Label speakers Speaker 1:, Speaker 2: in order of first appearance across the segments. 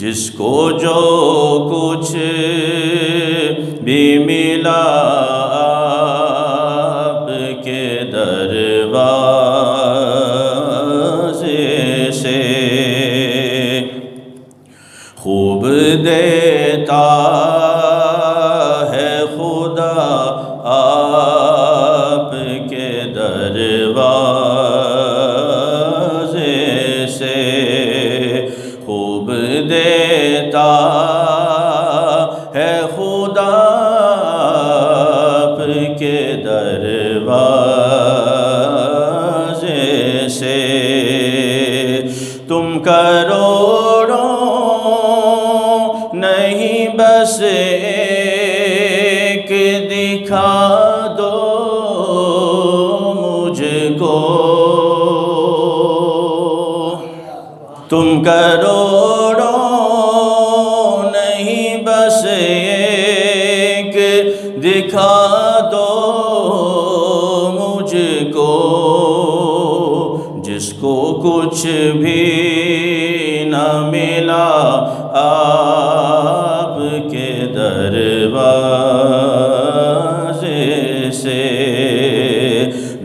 Speaker 1: جس کو جو کچھ بھی ملا آپ کے دروازے سے، خوب دیتا ہے خدا آپ کے دروازے سے، خوب دیتا ہے خدا آپ کے دروازے سے۔ تم کروڑوں نہیں بس ایک دکھا دو مجھ کو، تم کروڑوں نہیں بس ایک دکھا دو مجھ کو، جس کو کچھ بھی نہ ملا آپ کے دروازے سے،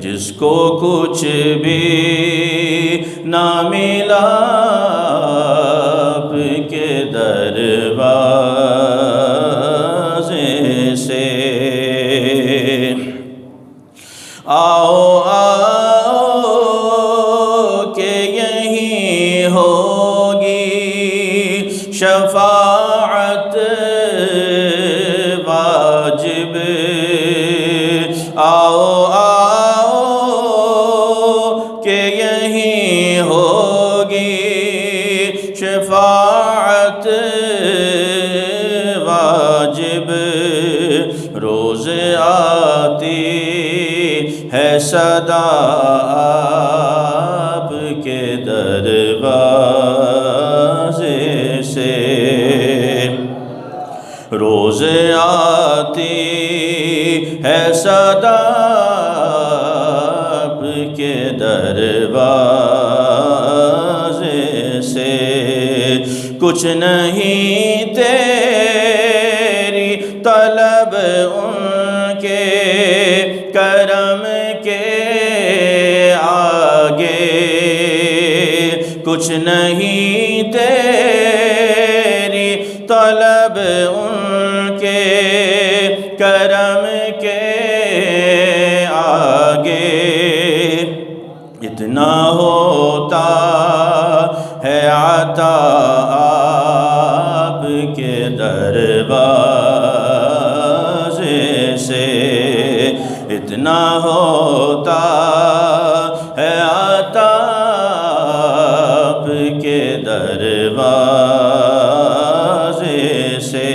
Speaker 1: جس کو کچھ بھی نہ ملا آپ کے دروازے سے۔ آؤ آؤ کہ یہی ہوگی شفاعت واجب، آؤ آؤ کہ یہی ہوگی شفاعت واجب، روز آتی ہے صدا آپ کے دروازے سے، روز آتی ہے صدا آپ کے دروازے سے، کچھ نہیں تیری طلب ان کے کرم کے آگے، کچھ نہیں تیری طلب ان کے کرم کے آگے، اتنا ہوتا ہے عطا آپ کے دروازے سے، اتنا ہوتا ہے عطا آپ کے دروازے سے۔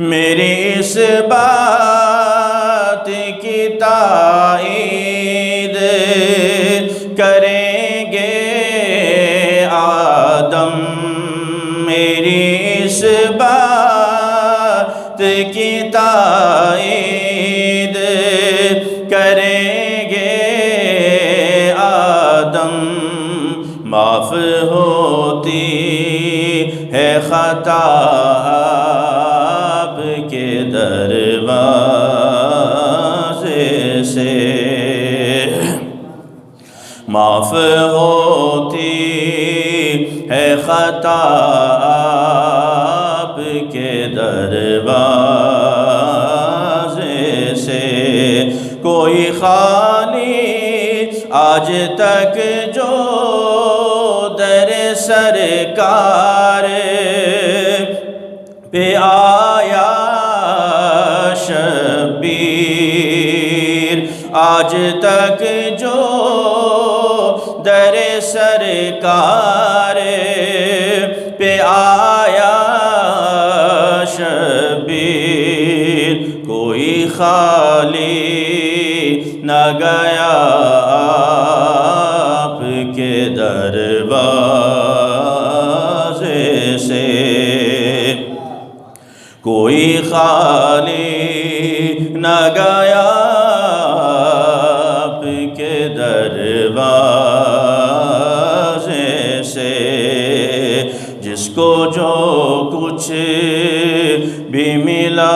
Speaker 1: میری اس بات کی تائید کریں گے آدم، میری اس بات کی تائید کریں گے آدم، معاف ہوتی ہے خطا آپ کے دروازے سے، معاف ہوتی ہے خطا آپ کے دروازے سے، کوئی خالی آج تک جو در سرکار پہ آیا شبیر، آج تک جو در سرکار پہ آیا شبیر، کوئی خالی نہ گیا آپ کے دروازے سے، کوئی خالی نہ گیا آپ کے دروازے سے۔ سے جس کو جو کچھ بھی ملا